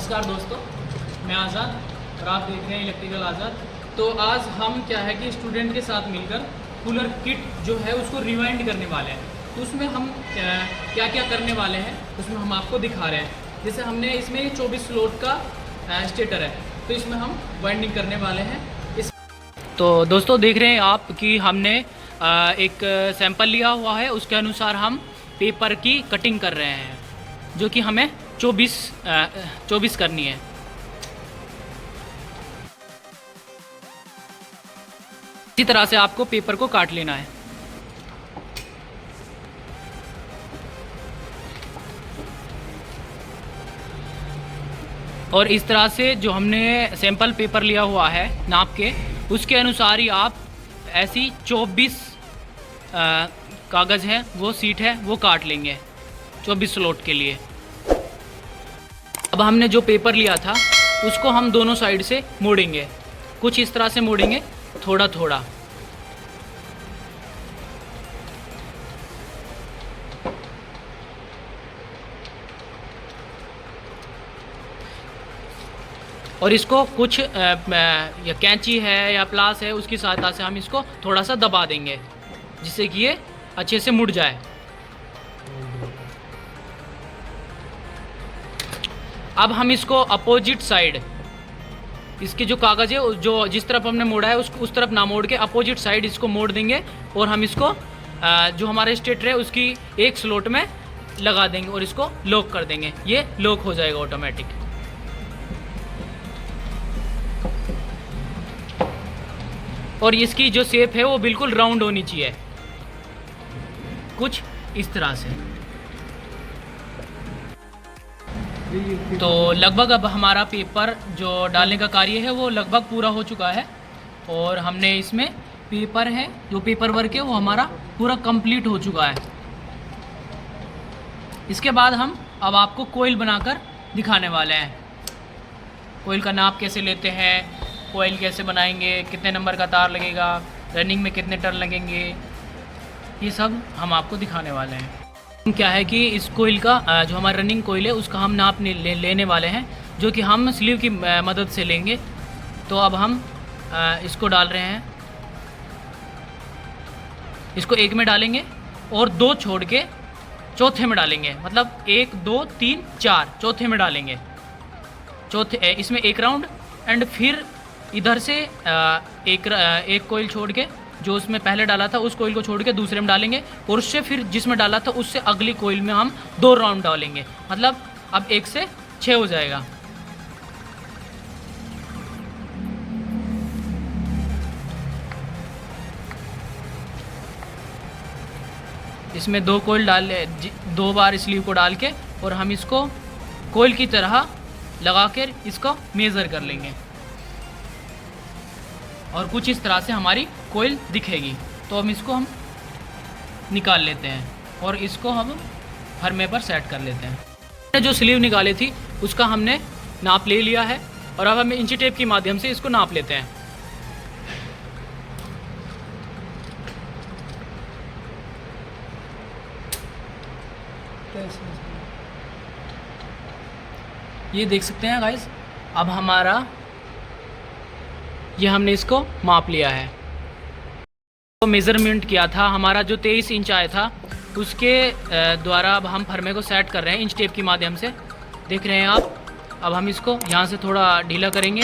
नमस्कार दोस्तों, मैं आज़ाद और आप देख रहे हैं इलेक्ट्रिकल आज़ाद। तो आज हम क्या है कि स्टूडेंट के साथ मिलकर कूलर किट जो है उसको रिवाइंड करने वाले हैं। तो उसमें हम क्या क्या करने वाले हैं उसमें हम आपको दिखा रहे हैं। जैसे हमने इसमें 24 स्लॉट का स्टेटर है, तो इसमें हम वाइंडिंग करने वाले हैं। तो दोस्तों देख रहे हैं आप कि हमने एक सैंपल लिया हुआ है, उसके अनुसार हम पेपर की कटिंग कर रहे हैं जो कि हमें 24 करनी है। इसी तरह से आपको पेपर को काट लेना है। और इस तरह से जो हमने सैंपल पेपर लिया हुआ है नाप के, उसके अनुसार ही आप ऐसी 24 कागज़ है, वो सीट है, वो काट लेंगे 24 स्लॉट के लिए। अब हमने जो पेपर लिया था उसको हम दोनों साइड से मोड़ेंगे, कुछ इस तरह से मोड़ेंगे, थोड़ा थोड़ा। और इसको कुछ या कैंची है या प्लास है, उसकी सहायता से हम इसको थोड़ा सा दबा देंगे जिससे कि ये अच्छे से मुड़ जाए। अब हम इसको अपोजिट साइड, इसके जो कागज़ है जो जिस तरफ हमने मोड़ा है उस तरफ ना मोड़ के अपोजिट साइड इसको मोड़ देंगे और हम इसको जो हमारा स्टेटर है उसकी एक स्लॉट में लगा देंगे और इसको लॉक कर देंगे। ये लॉक हो जाएगा ऑटोमेटिक। और इसकी जो शेप है वो बिल्कुल राउंड होनी चाहिए, कुछ इस तरह से। तो लगभग अब हमारा पेपर जो डालने का कार्य है वो लगभग पूरा हो चुका है और हमने इसमें पेपर है, जो पेपर वर्क है वो हमारा पूरा कंप्लीट हो चुका है। इसके बाद हम अब आपको कोयल बनाकर दिखाने वाले हैं। कोयल का नाप कैसे लेते हैं, कोयल कैसे बनाएंगे, कितने नंबर का तार लगेगा, रनिंग में कितने टर्न लगेंगे, ये सब हम आपको दिखाने वाले हैं। क्या है कि इस कोयल का जो हमारा रनिंग कोयल है उसका हम नाप लेने वाले हैं, जो कि हम स्लीव की मदद से लेंगे। तो अब हम इसको डाल रहे हैं, इसको एक में डालेंगे और दो छोड़ के चौथे में डालेंगे, मतलब 1 2 3 4 चौथे में डालेंगे। चौथे इसमें एक राउंड एंड फिर इधर से एक कोयल छोड़ के जो उसमें पहले डाला था उस कोयल को छोड़ के दूसरे में डालेंगे और उससे फिर जिसमें डाला था उससे अगली कोयल में हम 2 राउंड डालेंगे, मतलब अब 1 से 6 हो जाएगा। इसमें 2 कोयल डाल 2 बार स्लीव को डाल के और हम इसको कोयल की तरह लगा कर इसको मेज़र कर लेंगे और कुछ इस तरह से हमारी कोयल दिखेगी। तो हम निकाल लेते हैं और इसको हम फरमे पर सेट कर लेते हैं। जो स्लीव निकाली थी उसका हमने नाप ले लिया है और अब हम इंची टेप की माध्यम से इसको नाप लेते हैं। ये देख सकते हैं गाइस, अब हमारा ये हमने इसको माप लिया है। तो मेज़रमेंट किया था हमारा जो 23 इंच आया था उसके द्वारा अब हम फरमे को सेट कर रहे हैं इंच टेप की माध्यम से। देख रहे हैं आप। अब हम इसको यहाँ से थोड़ा ढीला करेंगे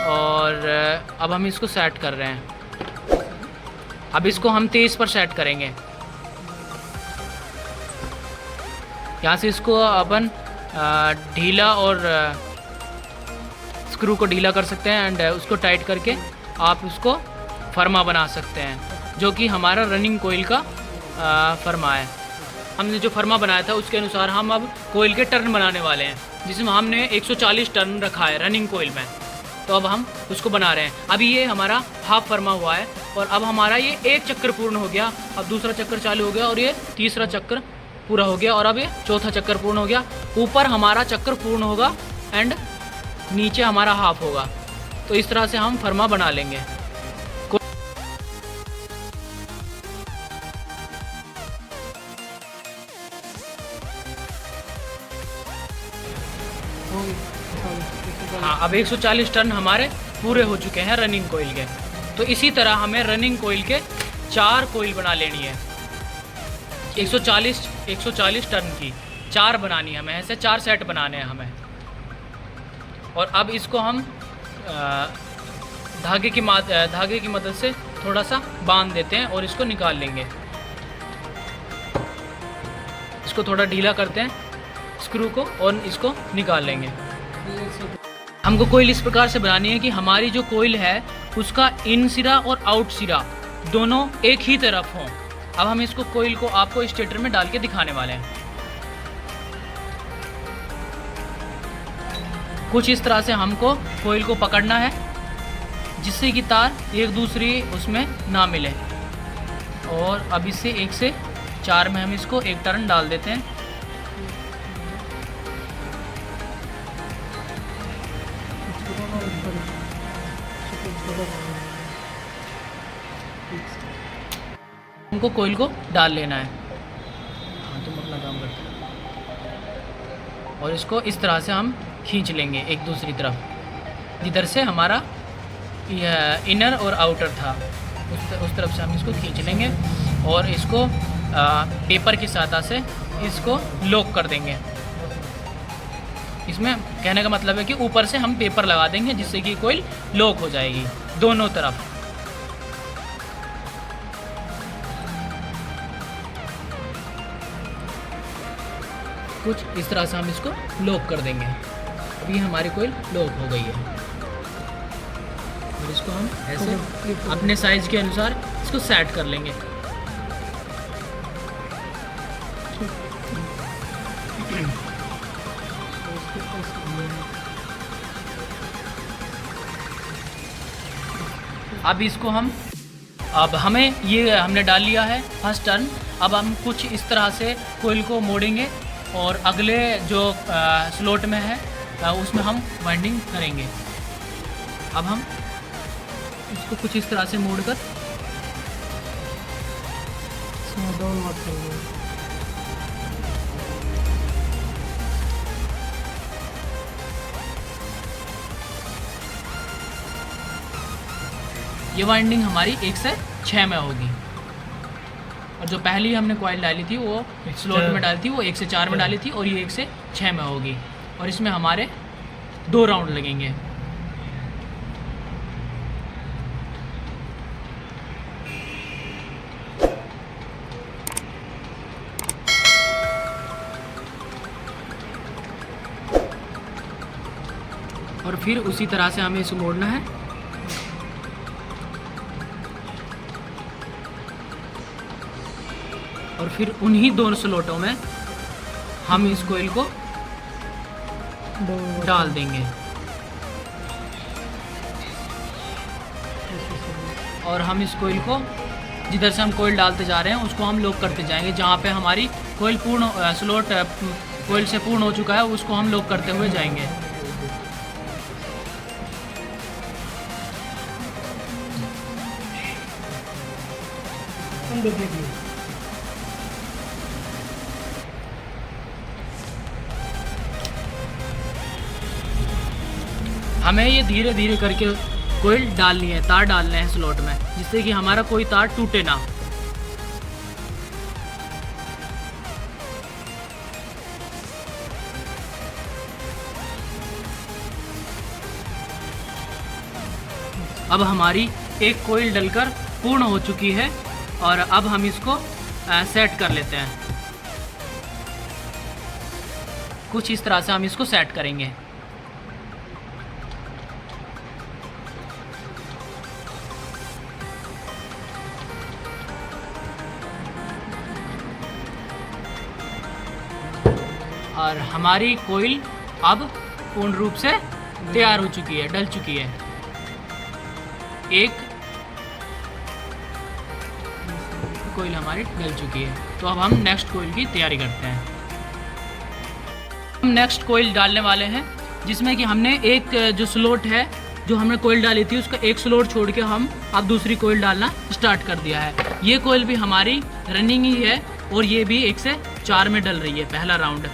और अब हम इसको सेट कर रहे हैं। अब इसको हम 23 पर सेट करेंगे। यहाँ से इसको अपन ढीला और स्क्रू को ढीला कर सकते हैं एंड उसको टाइट करके आप उसको फरमा बना सकते हैं, जो कि हमारा रनिंग कोयल का फरमा है। हमने जो फरमा बनाया था उसके अनुसार हम अब कोयल के टर्न बनाने वाले हैं, जिसमें हमने 140 टर्न रखा है रनिंग कोयल में। तो अब हम उसको बना रहे हैं। अभी ये हमारा हाफ फरमा हुआ है और अब हमारा ये एक चक्कर पूर्ण हो गया, अब दूसरा चक्कर चालू हो गया और ये तीसरा चक्कर पूरा हो गया और अब ये चौथा चक्कर पूर्ण हो गया। ऊपर हमारा चक्कर पूर्ण होगा एंड नीचे हमारा हाफ होगा। तो इस तरह से हम फरमा बना लेंगे। हाँ, अब 140 टर्न हमारे पूरे हो चुके हैं रनिंग कोयल के। तो इसी तरह हमें रनिंग कोयल के 4 कोयल बना लेनी है। 140 टर्न की 4 बनानी है हमें, ऐसे 4 सेट बनाने हैं हमें। और अब इसको हम धागे की मदद से थोड़ा सा बांध देते हैं और इसको निकाल लेंगे। इसको थोड़ा ढीला करते हैं स्क्रू को और इसको निकाल लेंगे। हमको कोयल इस प्रकार से बनानी है कि हमारी जो कोयल है उसका इन सिरा और आउट सिरा दोनों एक ही तरफ हों। अब हम इसको कोयल को आपको स्टेटर में डाल के दिखाने वाले हैं। कुछ इस तरह से हमको कोयल को पकड़ना है जिससे कि तार एक दूसरी उसमें ना मिले। और अब इससे 1 से 4 में हम इसको एक टर्न डाल देते हैं। हमको कोयल को डाल लेना है। हाँ, तुम अपना काम करते हैं। और इसको इस तरह से हम खींच लेंगे एक दूसरी तरफ, जिधर से हमारा इनर और आउटर था उस तरफ से हम इसको खींच लेंगे और इसको पेपर की सहायता से इसको लॉक कर देंगे। इसमें कहने का मतलब है कि ऊपर से हम पेपर लगा देंगे जिससे कि कोयल लॉक हो जाएगी दोनों तरफ। कुछ इस तरह से हम इसको लॉक कर देंगे। अभी हमारी कोयल लॉक हो गई है और इसको हम ऐसे अपने साइज के अनुसार इसको सेट कर लेंगे। अब इसको अब हमें ये हमने डाल लिया है फर्स्ट टर्न। अब हम कुछ इस तरह से कोयल को मोड़ेंगे और अगले जो स्लॉट में है उसमें हम वाइंडिंग करेंगे। अब हम इसको कुछ इस तरह से मोड़कर ये वाइंडिंग हमारी 1 से 6 में होगी। और जो पहली हमने कॉइल डाली थी वो स्लॉट में डाली थी, वो 1 से 4 में डाली थी और ये 1 से 6 में होगी। और इसमें हमारे 2 राउंड लगेंगे। और फिर उसी तरह से हमें इसे मोड़ना है। और फिर उन्हीं दोनों स्लॉटों में हम इस कोयल को डाल देंगे। और हम इस कोयल को जिधर से हम कोयल डालते जा रहे हैं उसको हम लॉक करते जाएंगे। जहाँ पे हमारी कोयल पूर्ण स्लॉट कोयल से पूर्ण हो चुका है उसको हम लॉक करते हुए जाएंगे। हमें ये धीरे धीरे करके कोयल डालनी है, तार डालने हैं स्लॉट में, जिससे कि हमारा कोई तार टूटे ना। अब हमारी एक कोयल डलकर पूर्ण हो चुकी है और अब हम इसको सेट कर लेते हैं। कुछ इस तरह से हम इसको सेट करेंगे। और हमारी कोयल अब पूर्ण रूप से तैयार हो चुकी है, डल चुकी है। एक कोयल हमारी डल चुकी है। तो अब हम नेक्स्ट कोयल की तैयारी करते हैं। हम नेक्स्ट कोयल डालने वाले हैं, जिसमें कि हमने एक जो स्लॉट है जो हमने कोयल डाली थी उसका एक स्लॉट छोड़ के हम अब दूसरी कोयल डालना स्टार्ट कर दिया है। ये कोयल भी हमारी रनिंग ही है और ये भी 1 से 4 में डल रही है, पहला राउंड।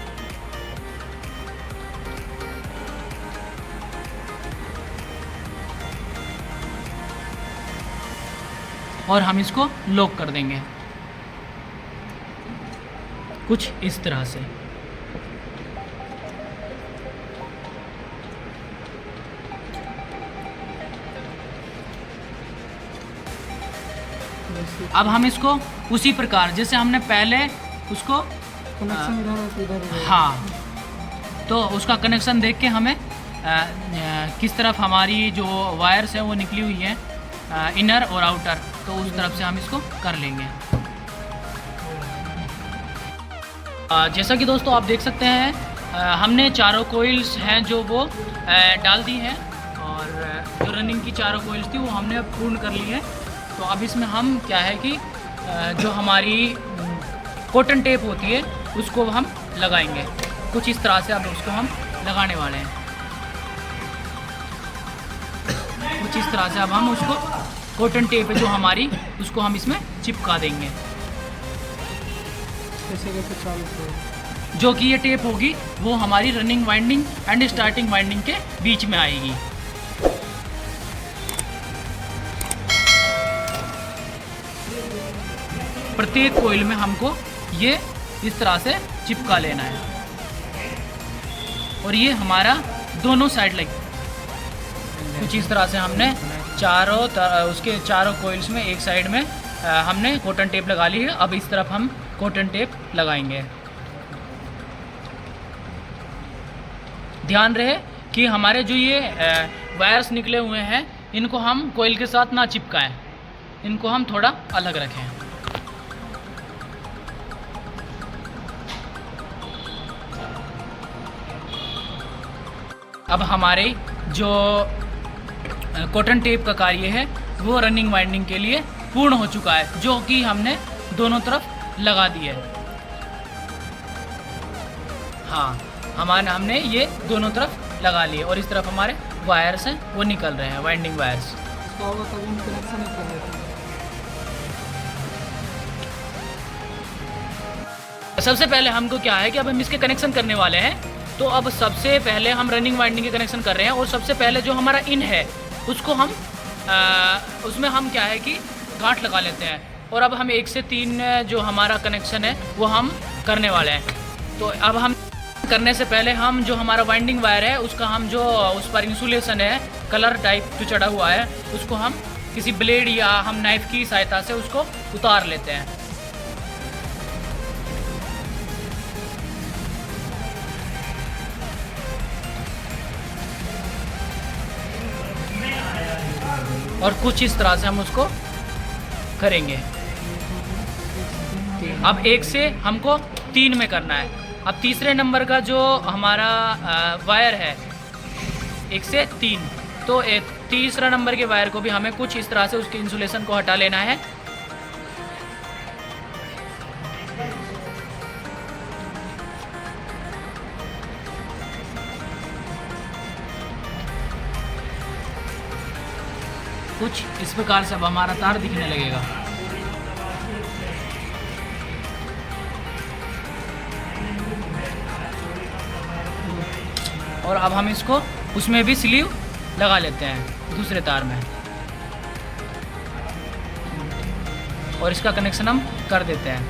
और हम इसको लॉक कर देंगे कुछ इस तरह से। अब हम इसको उसी प्रकार जैसे हमने पहले उसको हाँ, तो उसका कनेक्शन देख के हमें किस तरफ हमारी जो वायर्स है वो निकली हुई है, इनर और आउटर, तो उस तरफ से हम इसको कर लेंगे। जैसा कि दोस्तों आप देख सकते हैं, हमने चारों कोइल्स हैं जो वो डाल दी हैं, और जो रनिंग की चारों कोइल्स थी वो हमने पूर्ण कर ली है। तो अब इसमें हम क्या है कि जो हमारी कॉटन टेप होती है उसको हम लगाएंगे कुछ इस तरह से। अब उसको हम लगाने वाले हैं कुछ इस तरह से। अब हम उसको कॉटन टेप है जो हमारी, उसको हम इसमें चिपका देंगे। जो कि ये टेप होगी वो हमारी running winding and starting winding के बीच में आएगी। प्रत्येक कोइल में हमको ये इस तरह से चिपका लेना है, और ये हमारा दोनों साइड लग कुछ इस तरह से हमने उसके चारों कोइल्स में एक साइड में हमने कॉटन टेप लगा ली है। अब इस तरफ हम कॉटन टेप लगाएंगे। ध्यान रहे कि हमारे जो ये वायर्स निकले हुए हैं इनको हम कोइल के साथ ना चिपकाएं, इनको हम थोड़ा अलग रखें। अब हमारे जो कॉटन टेप का कार्य है वो रनिंग वाइंडिंग के लिए पूर्ण हो चुका है, जो कि हमने दोनों तरफ लगा दी है। हाँ, हमने ये दोनों तरफ लगा लिए, और इस तरफ हमारे वायर्स हैं वो निकल रहे हैं, वाइंडिंग वायर्स। सबसे पहले हमको क्या है कि अब हम इसके कनेक्शन करने वाले हैं। तो अब सबसे पहले हम रनिंग वाइंडिंग के कनेक्शन कर रहे हैं, और सबसे पहले जो हमारा इन है उसको हम उसमें हम क्या है कि गांठ लगा लेते हैं, और अब हम 1 से 3 जो हमारा कनेक्शन है वो हम करने वाले हैं। तो अब हम करने से पहले हम जो हमारा वाइंडिंग वायर है उसका हम जो उस पर इंसुलेशन है कलर टाइप जो चढ़ा हुआ है उसको हम किसी ब्लेड या हम नाइफ की सहायता से उसको उतार लेते हैं। और कुछ इस तरह से हम उसको करेंगे। अब 1 से हमको 3 में करना है। अब तीसरे नंबर का जो हमारा वायर है 1 से 3, तो तीसरा नंबर के वायर को भी हमें कुछ इस तरह से उसके इंसुलेशन को हटा लेना है। कुछ इस प्रकार से अब हमारा तार दिखने लगेगा। और अब हम इसको उसमें भी स्लीव लगा लेते हैं दूसरे तार में, और इसका कनेक्शन हम कर देते हैं।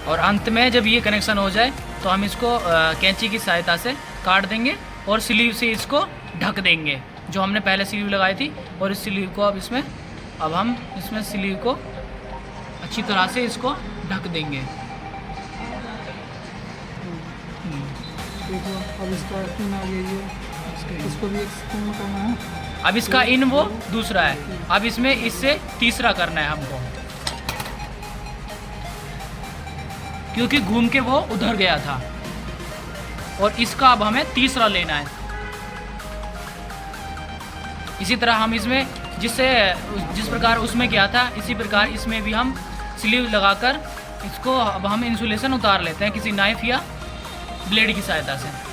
और अंत में जब ये कनेक्शन हो जाए तो हम इसको कैंची की सहायता से काट देंगे और स्लीव से इसको ढक देंगे, जो हमने पहले स्लीव लगाई थी। और इस स्लीव को अब हम इसमें स्लीव को अच्छी तरह से इसको ढक देंगे। देखो अब इसका इन आ गई है, इसको भी एक्सटेंड करना है। अब इसका इन वो दूसरा है, अब इसमें इससे तीसरा करना है हमको, क्योंकि घूम के वो उधर गया था, और इसका अब हमें तीसरा लेना है। इसी तरह हम इसमें जिस प्रकार उसमें गया था इसी प्रकार इसमें भी हम स्लीव लगाकर इसको अब हम इंसुलेशन उतार लेते हैं किसी नाइफ या ब्लेड की सहायता से।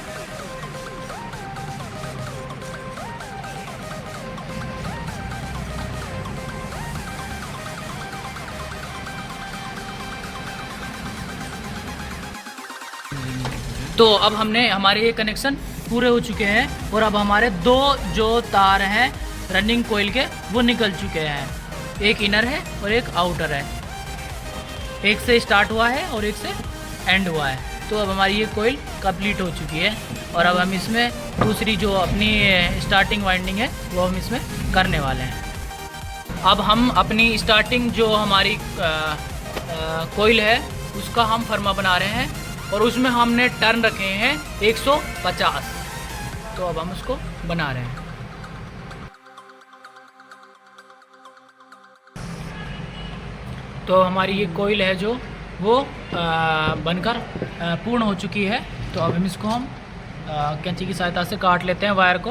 तो अब हमने हमारे ये कनेक्शन पूरे हो चुके हैं, और अब हमारे 2 जो तार हैं रनिंग कोयल के वो निकल चुके हैं। एक इनर है और एक आउटर है, एक से स्टार्ट हुआ है और एक से एंड हुआ है। तो अब हमारी ये कोयल कंप्लीट हो चुकी है और अब हम इसमें दूसरी जो अपनी स्टार्टिंग वाइंडिंग है वो हम इसमें करने वाले हैं। अब हम अपनी स्टार्टिंग जो हमारी कोयल है उसका हम फर्मा बना रहे हैं और उसमें हमने टर्न रखे हैं 150। तो अब हम उसको बना रहे हैं। तो हमारी ये कोयल है जो वो बनकर पूर्ण हो चुकी है। तो अब हम इसको हम कैंची की सहायता से काट लेते हैं वायर को।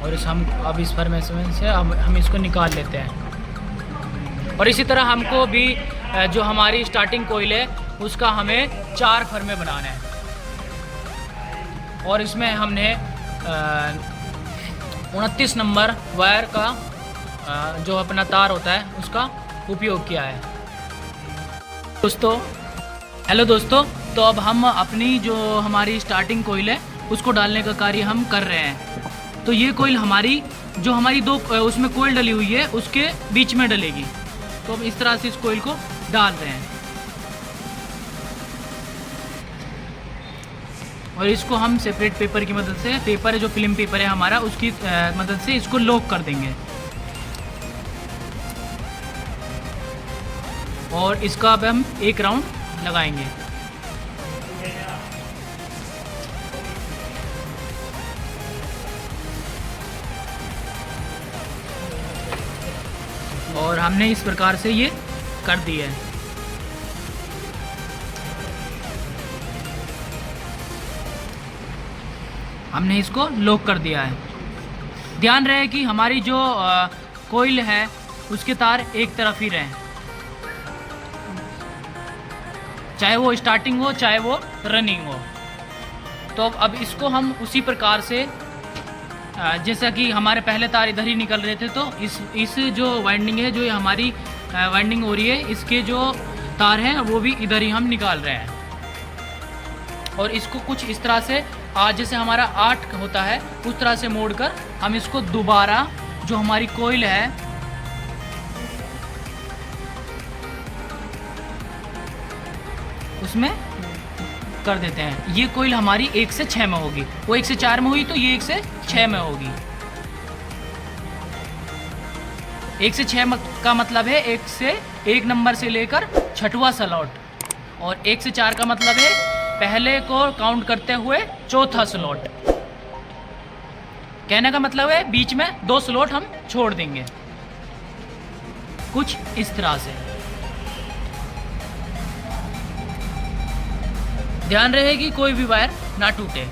और हम अब इस फॉर्मेशन से हम इसको निकाल लेते हैं। और इसी तरह हमको भी जो हमारी स्टार्टिंग कोयल है उसका हमें 4 फर्मे बनाने हैं। और इसमें हमने 29 नंबर वायर का जो अपना तार होता है उसका उपयोग किया है। दोस्तों हेलो दोस्तों, तो अब हम अपनी जो हमारी स्टार्टिंग कोयल है उसको डालने का कार्य हम कर रहे हैं। तो ये कोयल हमारी जो हमारी दो उसमें कोयल डली हुई है उसके बीच में डलेगी। तो अब इस तरह से इस कोयल को डाल रहे हैं और इसको हम सेपरेट पेपर की मदद से, पेपर है जो फिल्म पेपर है हमारा, उसकी मदद से इसको लॉक कर देंगे। और इसका अब हम एक राउंड लगाएंगे। और हमने इस प्रकार से ये कर दिया है। हमने इसको लॉक कर दिया है। ध्यान रहे कि हमारी जो कोयल है उसके तार एक तरफ ही रहें, चाहे वो स्टार्टिंग हो चाहे वो रनिंग हो। तो अब इसको हम उसी प्रकार से जैसा कि हमारे पहले तार इधर ही निकल रहे थे, तो इस जो वाइंडिंग है, जो ये हमारी वाइंडिंग हो रही है, इसके जो तार हैं वो भी इधर ही हम निकाल रहे हैं। और इसको कुछ इस तरह से जैसे हमारा 8 होता है उस तरह से मोड़कर हम इसको दोबारा जो हमारी कोयल है उसमें कर देते हैं। ये कोयल हमारी 1 से 6 में होगी, वो 1 से 4 में हुई तो ये 1 से 6 में होगी। 1 से 6 का मतलब है 1 नंबर से लेकर 6वां स्लॉट, और 1 से 4 का मतलब है पहले को काउंट करते हुए 4था स्लॉट। कहने का मतलब है बीच में 2 स्लॉट हम छोड़ देंगे, कुछ इस तरह से। ध्यान रहे कि कोई भी वायर ना टूटे।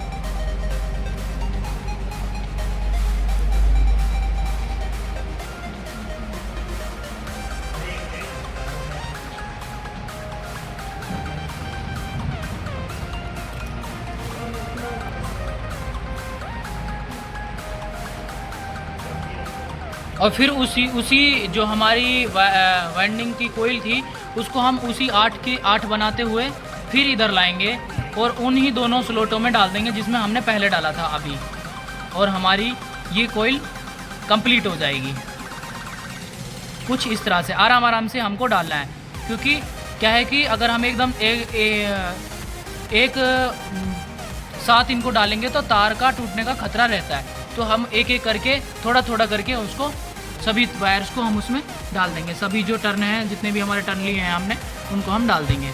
और फिर उसी जो हमारी वाइंडिंग की कोयल थी उसको हम उसी 8 के 8 बनाते हुए फिर इधर लाएंगे और उन्हीं दोनों स्लॉटों में डाल देंगे जिसमें हमने पहले डाला था अभी, और हमारी ये कोयल कंप्लीट हो जाएगी। कुछ इस तरह से आराम आराम से हमको डालना है, क्योंकि क्या है कि अगर हम एकदम एक साथ इनको डालेंगे तो तार का टूटने का खतरा रहता है। तो हम एक एक करके थोड़ा थोड़ा करके उसको सभी वायर्स को हम उसमें डाल देंगे। सभी जो टर्न हैं, जितने भी हमारे टर्न लिए हैं हमने, उनको हम डाल देंगे।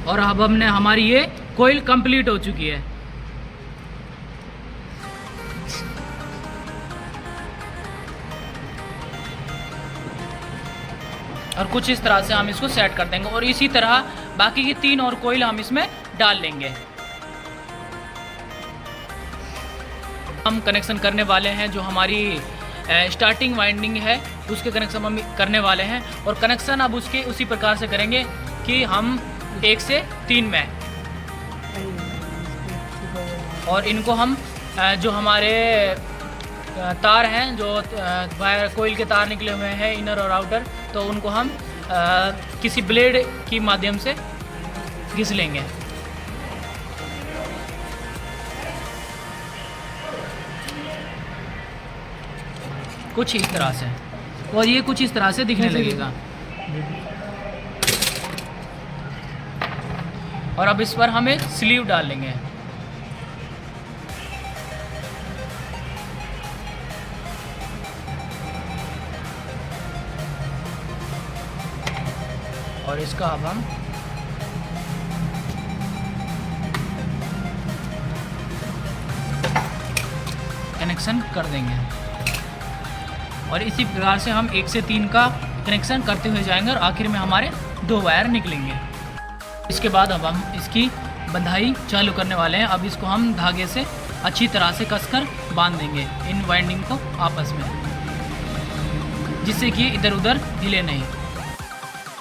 और अब हमने हमारी ये कोयल कंप्लीट हो चुकी है। और कुछ इस तरह से हम इसको सेट कर देंगे और इसी तरह बाकी की 3 और कोयल हम इसमें डाल लेंगे। हम कनेक्शन करने वाले हैं जो हमारी स्टार्टिंग वाइंडिंग है उसके कनेक्शन हम करने वाले हैं। और कनेक्शन अब उसके उसी प्रकार से करेंगे कि हम 1 से 3 में, और इनको हम जो हमारे तार हैं जो वायर कोयल के तार निकले हुए हैं इनर और आउटर, तो उनको हम किसी ब्लेड की माध्यम से घिस लेंगे। कुछ इस तरह से, और ये कुछ इस तरह से दिखने लगेगा। और अब इस पर हम एक स्लीव डाल लेंगे। और इसका अब हम कनेक्शन कर देंगे। और इसी प्रकार से हम 1 से 3 का कनेक्शन करते हुए जाएंगे और आखिर में हमारे 2 वायर निकलेंगे। इसके बाद अब हम इसकी बंधाई चालू करने वाले हैं। अब इसको हम धागे से अच्छी तरह से कसकर बांध देंगे इन वाइंडिंग को आपस में, जिससे कि इधर उधर हिले नहीं।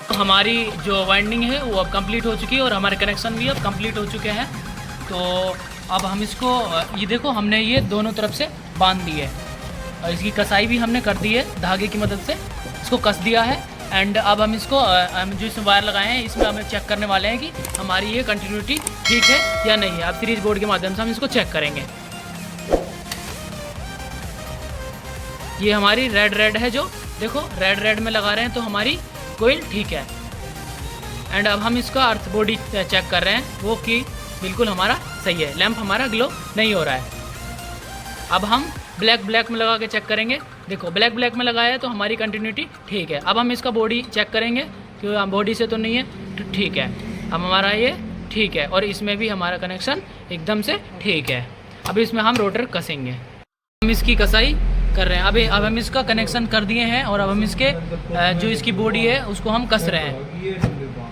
तो हमारी जो वाइंडिंग है वो अब कंप्लीट हो चुकी है और हमारे कनेक्शन भी अब कंप्लीट हो चुके हैं। तो अब हम इसको, ये देखो हमने ये दोनों तरफ से बांध दी है और इसकी कसाई भी हमने कर दी है, धागे की मदद से इसको कस दिया है। एंड अब हम इसको जो इसमें वायर लगाए हैं इसमें हमें चेक करने वाले हैं कि हमारी ये कंटिन्यूटी ठीक है या नहीं है। अब सीरीज बोर्ड के माध्यम से हम इसको चेक करेंगे। ये हमारी रेड है, जो देखो रेड में लगा रहे हैं तो हमारी कोयल ठीक है। एंड अब हम इसका अर्थ बॉडी चेक कर रहे हैं वो कि बिल्कुल हमारा सही है, लैंप हमारा ग्लो नहीं हो रहा है। अब हम ब्लैक में लगा के चेक करेंगे। देखो ब्लैक में लगाया है तो हमारी कंटिन्यूटी ठीक है। अब हम इसका बॉडी चेक करेंगे क्योंकि बॉडी से तो नहीं है, तो ठीक है। अब हमारा ये ठीक है और इसमें भी हमारा कनेक्शन एकदम से ठीक है। अब इसमें हम रोटर कसेंगे। हम इसकी कसाई कर रहे हैं। अब हम इसका कनेक्शन कर दिए हैं और अब हम इसके जो इसकी बॉडी है उसको हम कस रहे हैं।